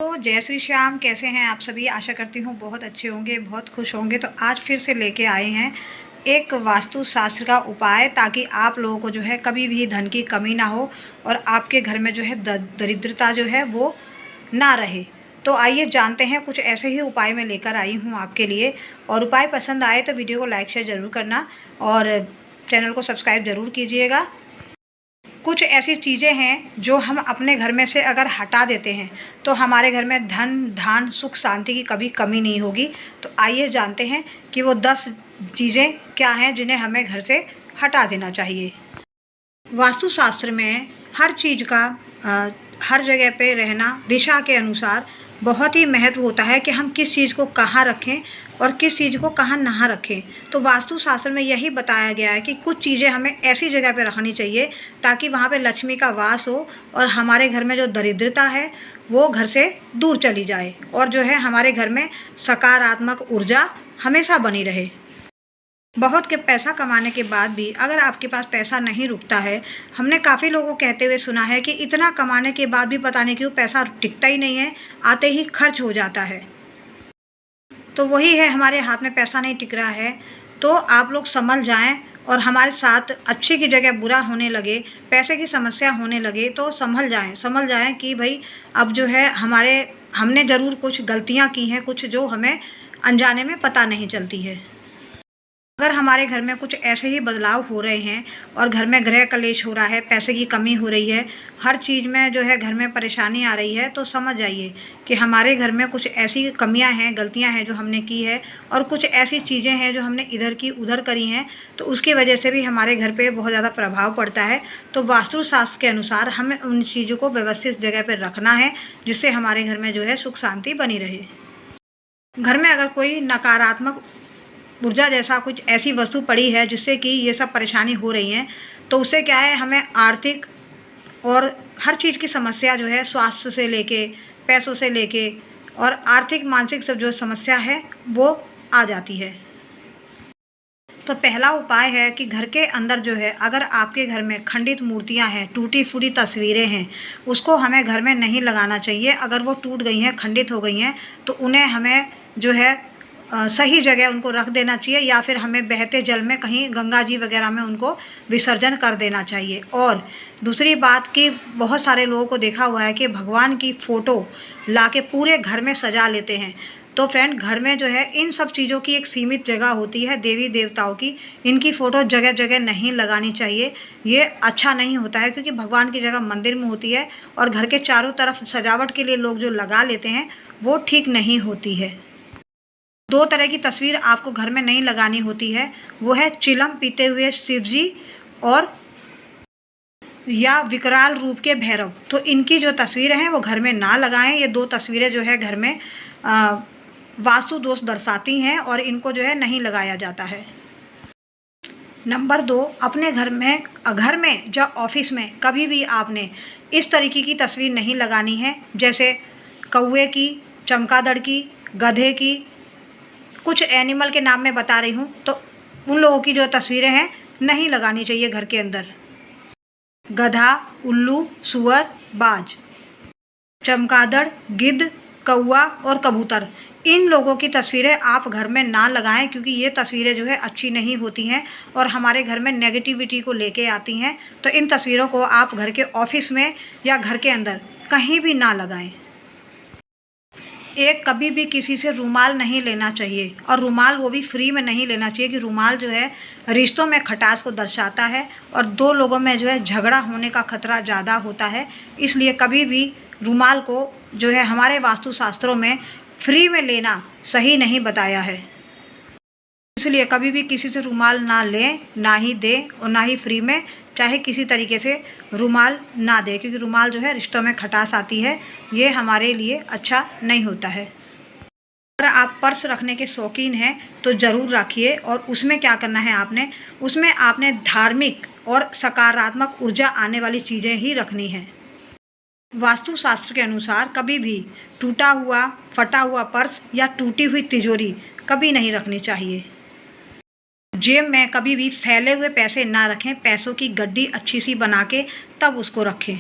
तो जय श्री श्याम। कैसे हैं आप सभी? आशा करती हूँ बहुत अच्छे होंगे, बहुत खुश होंगे। तो आज फिर से लेके आए हैं एक वास्तु शास्त्र का उपाय, ताकि आप लोगों को जो है कभी भी धन की कमी ना हो और आपके घर में जो है दरिद्रता जो है वो ना रहे। तो आइए जानते हैं, कुछ ऐसे ही उपाय मैं लेकर आई हूँ आपके लिए। और उपाय पसंद आए तो वीडियो को लाइक शेयर ज़रूर करना और चैनल को सब्सक्राइब ज़रूर कीजिएगा। कुछ ऐसी चीज़ें हैं जो हम अपने घर में से अगर हटा देते हैं तो हमारे घर में धन धान सुख शांति की कभी कमी नहीं होगी। तो आइए जानते हैं कि वो 10 चीज़ें क्या हैं जिन्हें हमें घर से हटा देना चाहिए। वास्तुशास्त्र में हर चीज़ का हर जगह पे रहना दिशा के अनुसार बहुत ही महत्व होता है कि हम किस चीज़ को कहाँ रखें और किस चीज़ को कहाँ ना रखें। तो वास्तुशास्त्र में यही बताया गया है कि कुछ चीज़ें हमें ऐसी जगह पे रखनी चाहिए ताकि वहाँ पे लक्ष्मी का वास हो और हमारे घर में जो दरिद्रता है वो घर से दूर चली जाए और जो है हमारे घर में सकारात्मक ऊर्जा हमेशा बनी रहे। बहुत के पैसा कमाने के बाद भी अगर आपके पास पैसा नहीं रुकता है, हमने काफ़ी लोगों को कहते हुए सुना है कि इतना कमाने के बाद भी पता नहीं क्यों पैसा टिकता ही नहीं है, आते ही खर्च हो जाता है। तो वही है, हमारे हाथ में पैसा नहीं टिक रहा है। तो आप लोग संभल जाएं और हमारे साथ अच्छे की जगह बुरा होने लगे, पैसे की समस्या होने लगे तो संभल जाएं कि भाई अब जो है हमने ज़रूर कुछ गलतियां की हैं, कुछ जो हमें अनजाने में पता नहीं चलती है। अगर हमारे घर में कुछ ऐसे ही बदलाव हो रहे हैं और घर में गृह कलेश हो रहा है, पैसे की कमी हो रही है, हर चीज़ में जो है घर में परेशानी आ रही है, तो समझ जाइए कि हमारे घर में कुछ ऐसी कमियां हैं, गलतियां हैं जो हमने की है और कुछ ऐसी चीज़ें हैं जो हमने इधर की उधर करी हैं। तो उसकी वजह से भी हमारे घर पर बहुत ज़्यादा प्रभाव पड़ता है। तो वास्तुशास्त्र के अनुसार हमें उन चीज़ों को व्यवस्थित जगह पर रखना है जिससे हमारे घर में जो है सुख शांति बनी रहे। घर में अगर कोई नकारात्मक ऊर्जा जैसा कुछ ऐसी वस्तु पड़ी है जिससे कि ये सब परेशानी हो रही है, तो उससे क्या है, हमें आर्थिक और हर चीज़ की समस्या जो है, स्वास्थ्य से लेके पैसों से लेके और आर्थिक मानसिक सब जो समस्या है वो आ जाती है। तो पहला उपाय है कि घर के अंदर जो है, अगर आपके घर में खंडित मूर्तियां हैं, टूटी फूटी तस्वीरें हैं, उसको हमें घर में नहीं लगाना चाहिए। अगर वो टूट गई हैं, खंडित हो गई हैं, तो उन्हें हमें जो है सही जगह उनको रख देना चाहिए या फिर हमें बहते जल में कहीं गंगा जी वगैरह में उनको विसर्जन कर देना चाहिए। और दूसरी बात कि बहुत सारे लोगों को देखा हुआ है कि भगवान की फ़ोटो लाके पूरे घर में सजा लेते हैं। तो फ्रेंड, घर में जो है इन सब चीज़ों की एक सीमित जगह होती है, देवी देवताओं की। इनकी फ़ोटो जगह जगह नहीं लगानी चाहिए, ये अच्छा नहीं होता है, क्योंकि भगवान की जगह मंदिर में होती है और घर के चारों तरफ सजावट के लिए लोग जो लगा लेते हैं वो ठीक नहीं होती है। 2 तरह की तस्वीर आपको घर में नहीं लगानी होती है, वो है चिलम पीते हुए शिव जी और या विकराल रूप के भैरव। तो इनकी जो तस्वीरें हैं वो घर में ना लगाएं। ये 2 तस्वीरें जो है घर में वास्तु दोष दर्शाती हैं और इनको जो है नहीं लगाया जाता है। नंबर 2, अपने घर में या ऑफिस में कभी भी आपने इस तरीके की तस्वीर नहीं लगानी है, जैसे कौवे की, चमगादड़ की, गधे की, कुछ एनिमल के नाम मैं बता रही हूँ। तो उन लोगों की जो तस्वीरें हैं नहीं लगानी चाहिए घर के अंदर। गधा, उल्लू, सुअर, बाज, चमगादड़, गिद्ध, कौवा और कबूतर, इन लोगों की तस्वीरें आप घर में ना लगाएं, क्योंकि ये तस्वीरें जो है अच्छी नहीं होती हैं और हमारे घर में नेगेटिविटी को लेके आती हैं। तो इन तस्वीरों को आप घर के ऑफिस में या घर के अंदर कहीं भी ना लगाएं। एक कभी भी किसी से रुमाल नहीं लेना चाहिए, और रुमाल वो भी फ्री में नहीं लेना चाहिए, कि रुमाल जो है रिश्तों में खटास को दर्शाता है और 2 लोगों में जो है झगड़ा होने का खतरा ज़्यादा होता है। इसलिए कभी भी रुमाल को जो है हमारे वास्तुशास्त्रों में फ्री में लेना सही नहीं बताया है। इसलिए कभी भी किसी से रुमाल ना लें, ना ही दें और ना ही फ्री में चाहे किसी तरीके से रुमाल ना दें, क्योंकि रुमाल जो है रिश्तों में खटास आती है, ये हमारे लिए अच्छा नहीं होता है। अगर आप पर्स रखने के शौकीन हैं तो ज़रूर रखिए, और उसमें क्या करना है, उसमें आपने धार्मिक और सकारात्मक ऊर्जा आने वाली चीज़ें ही रखनी हैं। वास्तुशास्त्र के अनुसार कभी भी टूटा हुआ, फटा हुआ पर्स या टूटी हुई तिजोरी कभी नहीं रखनी चाहिए। जेब में कभी भी फैले हुए पैसे ना रखें, पैसों की गड्डी अच्छी सी बना के तब उसको रखें।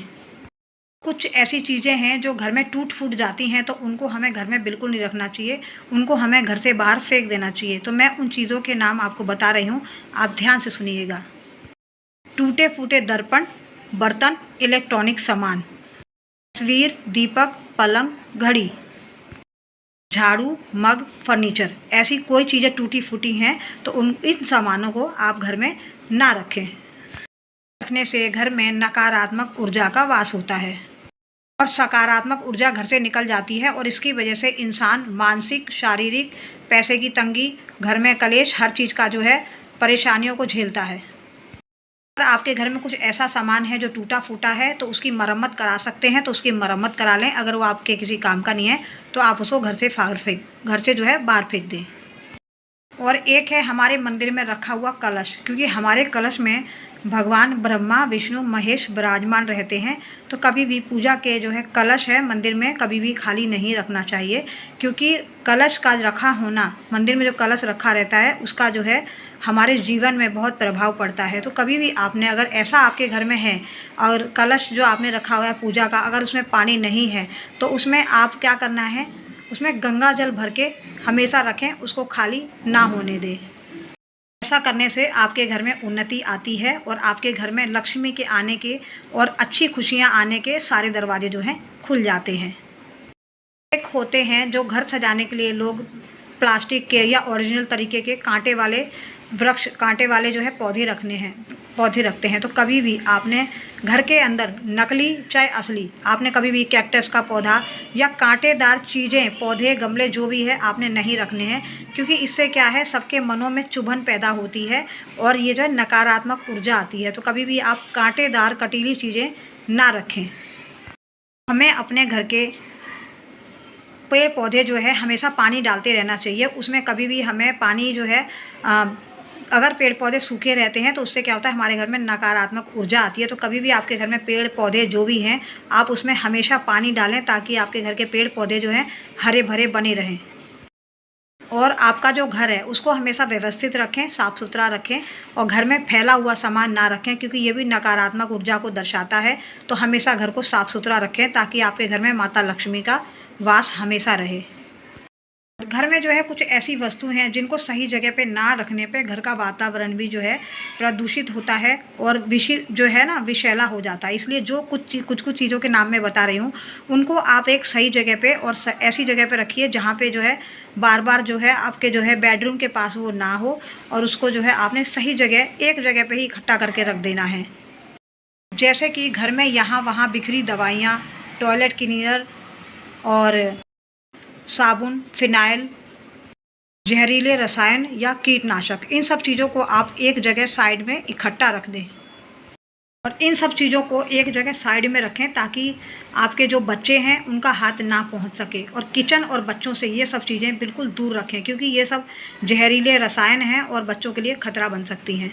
कुछ ऐसी चीज़ें हैं जो घर में टूट फूट जाती हैं, तो उनको हमें घर में बिल्कुल नहीं रखना चाहिए, उनको हमें घर से बाहर फेंक देना चाहिए। तो मैं उन चीज़ों के नाम आपको बता रही हूँ, आप ध्यान से सुनिएगा। टूटे फूटे दर्पण, बर्तन, इलेक्ट्रॉनिक सामान, तस्वीर, दीपक, पलंग, घड़ी, झाड़ू, मग, फर्नीचर। ऐसी कोई चीज़ें टूटी फूटी हैं तो इन सामानों को आप घर में ना रखें। रखने से घर में नकारात्मक ऊर्जा का वास होता है और सकारात्मक ऊर्जा घर से निकल जाती है, और इसकी वजह से इंसान मानसिक, शारीरिक, पैसे की तंगी, घर में कलेश, हर चीज़ का जो है परेशानियों को झेलता है। अगर आपके घर में कुछ ऐसा सामान है जो टूटा फूटा है तो उसकी मरम्मत करा सकते हैं, तो उसकी मरम्मत करा लें। अगर वो आपके किसी काम का नहीं है तो आप उसको घर से जो है बाहर फेंक दें। और एक है हमारे मंदिर में रखा हुआ कलश, क्योंकि हमारे कलश में भगवान ब्रह्मा, विष्णु, महेश विराजमान रहते हैं। तो कभी भी पूजा के जो है कलश है मंदिर में कभी भी खाली नहीं रखना चाहिए, क्योंकि कलश का रखा होना, मंदिर में जो कलश रखा रहता है उसका जो है हमारे जीवन में बहुत प्रभाव पड़ता है। तो कभी भी आपने, अगर ऐसा आपके घर में है और कलश जो आपने रखा हुआ है पूजा का, अगर उसमें पानी नहीं है तो उसमें आप क्या करना है, उसमें गंगा जल भर के हमेशा रखें, उसको खाली ना होने दें। ऐसा करने से आपके घर में उन्नति आती है और आपके घर में लक्ष्मी के आने के और अच्छी खुशियां आने के सारे दरवाजे जो हैं खुल जाते हैं। एक होते हैं जो घर सजाने के लिए लोग प्लास्टिक के या ओरिजिनल तरीके के कांटे वाले जो है पौधे रखते हैं। तो कभी भी आपने घर के अंदर नकली चाहे असली, आपने कभी भी कैक्टस का पौधा या कांटेदार चीज़ें, पौधे, गमले जो भी है आपने नहीं रखने हैं, क्योंकि इससे क्या है, सबके मनों में चुभन पैदा होती है और ये जो है नकारात्मक ऊर्जा आती है। तो कभी भी आप कांटेदार कटीली चीज़ें ना रखें। हमें अपने घर के पेड़ पौधे जो है हमेशा पानी डालते रहना चाहिए। उसमें कभी भी हमें पानी जो है अगर पेड़ पौधे सूखे रहते हैं तो उससे क्या होता है, हमारे घर में नकारात्मक ऊर्जा आती है। तो कभी भी आपके घर में पेड़ पौधे जो भी हैं आप उसमें हमेशा पानी डालें, ताकि आपके घर के पेड़ पौधे जो हैं हरे भरे बने रहें। और आपका जो घर है उसको हमेशा व्यवस्थित रखें, साफ़ सुथरा रखें, और घर में फैला हुआ सामान ना रखें, क्योंकि ये भी नकारात्मक ऊर्जा को दर्शाता है। तो हमेशा घर को साफ़ सुथरा रखें ताकि आपके घर में माता लक्ष्मी का वास हमेशा रहे। घर में जो है कुछ ऐसी वस्तु हैं जिनको सही जगह पे ना रखने पे घर का वातावरण भी जो है प्रदूषित होता है और विषैला हो जाता है। इसलिए जो कुछ चीज़ों के नाम मैं बता रही हूँ उनको आप एक सही जगह पे और ऐसी जगह पे रखिए जहाँ पे जो है बार बार जो है आपके जो है बेडरूम के पास वो ना हो, और उसको जो है आपने सही जगह एक जगह पे ही इकट्ठा करके रख देना है। जैसे कि घर में यहाँ वहाँ बिखरी दवाइयाँ, टॉयलेट क्लीनर और साबुन, फिनाइल, जहरीले रसायन या कीटनाशक, इन सब चीज़ों को आप एक जगह साइड में इकट्ठा रख दें, और इन सब चीज़ों को एक जगह साइड में रखें ताकि आपके जो बच्चे हैं उनका हाथ ना पहुंच सके। और किचन और बच्चों से ये सब चीज़ें बिल्कुल दूर रखें, क्योंकि ये सब जहरीले रसायन हैं और बच्चों के लिए खतरा बन सकती हैं।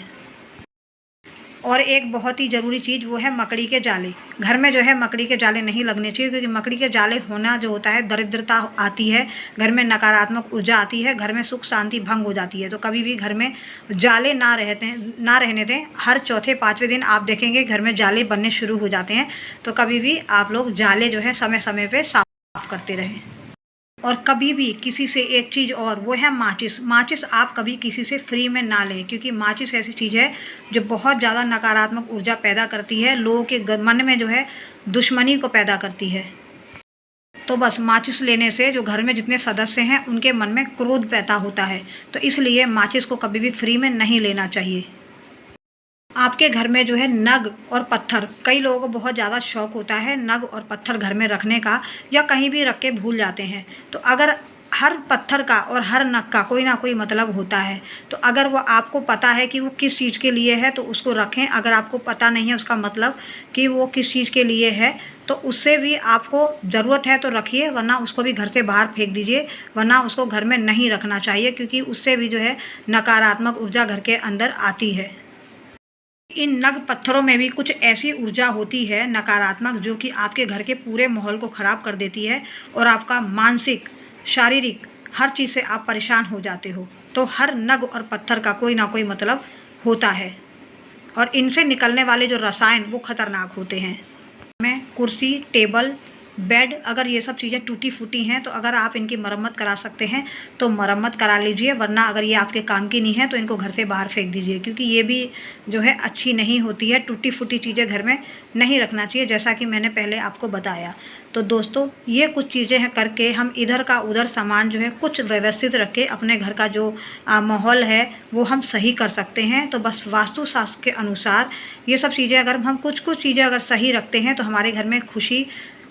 और एक बहुत ही ज़रूरी चीज़ वो है मकड़ी के जाले। घर में जो है मकड़ी के जाले नहीं लगने चाहिए, क्योंकि मकड़ी के जाले होना जो होता है दरिद्रता आती है, घर में नकारात्मक ऊर्जा आती है, घर में सुख शांति भंग हो जाती है। तो कभी भी घर में जाले ना रहने दें। हर चौथे पाँचवें दिन आप देखेंगे घर में जाले बनने शुरू हो जाते हैं। तो कभी भी आप लोग जाले जो है समय समय पर साफ करते रहें। और कभी भी किसी से एक चीज़ और, वो है माचिस आप कभी किसी से फ्री में ना लें, क्योंकि माचिस ऐसी चीज़ है जो बहुत ज़्यादा नकारात्मक ऊर्जा पैदा करती है, लोगों के मन में जो है दुश्मनी को पैदा करती है। तो बस माचिस लेने से जो घर में जितने सदस्य हैं उनके मन में क्रोध पैदा होता है, तो इसलिए माचिस को कभी भी फ्री में नहीं लेना चाहिए। आपके घर में जो है नग और पत्थर, कई लोगों को बहुत ज़्यादा शौक होता है नग और पत्थर घर में रखने का, या कहीं भी रख के भूल जाते हैं। तो अगर हर पत्थर का और हर नग का कोई ना कोई मतलब होता है, तो अगर वो आपको पता है कि वो किस चीज़ के लिए है तो उसको रखें। अगर आपको पता नहीं है उसका मतलब कि वो किस चीज़ के लिए है, तो उससे भी आपको ज़रूरत है तो रखिए, वरना उसको भी घर से बाहर फेंक दीजिए, वरना उसको घर में नहीं रखना चाहिए, क्योंकि उससे भी जो है नकारात्मक ऊर्जा घर के अंदर आती है। इन नग पत्थरों में भी कुछ ऐसी ऊर्जा होती है नकारात्मक, जो कि आपके घर के पूरे माहौल को ख़राब कर देती है और आपका मानसिक, शारीरिक हर चीज़ से आप परेशान हो जाते हो। तो हर नग और पत्थर का कोई ना कोई मतलब होता है, और इनसे निकलने वाले जो रसायन वो खतरनाक होते हैं। हमें कुर्सी, टेबल, बेड, अगर ये सब चीज़ें टूटी फूटी हैं तो अगर आप इनकी मरम्मत करा सकते हैं तो मरम्मत करा लीजिए, वरना अगर ये आपके काम की नहीं है तो इनको घर से बाहर फेंक दीजिए, क्योंकि ये भी जो है अच्छी नहीं होती है। टूटी फूटी चीज़ें घर में नहीं रखना चाहिए, जैसा कि मैंने पहले आपको बताया। तो दोस्तों, ये कुछ चीज़ें हैं करके हम इधर का उधर सामान जो है कुछ व्यवस्थित रख के अपने घर का जो माहौल है वो हम सही कर सकते हैं। तो बस वास्तुशास्त्र के अनुसार ये सब चीज़ें अगर हम कुछ चीज़ें अगर सही रखते हैं तो हमारे घर में खुशी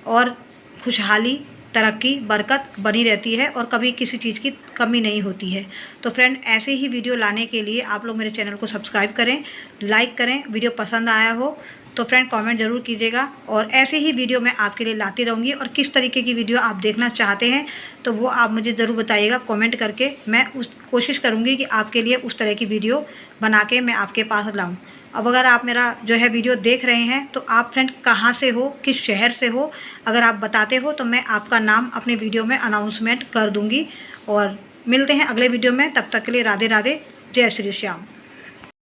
और खुशहाली, तरक्की, बरकत बनी रहती है और कभी किसी चीज़ की कमी नहीं होती है। तो फ्रेंड, ऐसे ही वीडियो लाने के लिए आप लोग मेरे चैनल को सब्सक्राइब करें, लाइक करें। वीडियो पसंद आया हो तो फ्रेंड कमेंट ज़रूर कीजिएगा, और ऐसे ही वीडियो मैं आपके लिए लाती रहूँगी। और किस तरीके की वीडियो आप देखना चाहते हैं तो वो आप मुझे ज़रूर बताइएगा कमेंट करके। मैं कोशिश करूँगी कि आपके लिए उस तरह की वीडियो बना के मैं आपके पास लाऊँ। अब अगर आप मेरा जो है वीडियो देख रहे हैं तो आप फ्रेंड कहाँ से हो, किस शहर से हो, अगर आप बताते हो तो मैं आपका नाम अपने वीडियो में अनाउंसमेंट कर दूँगी। और मिलते हैं अगले वीडियो में, तब तक के लिए राधे राधे, जय श्री श्याम।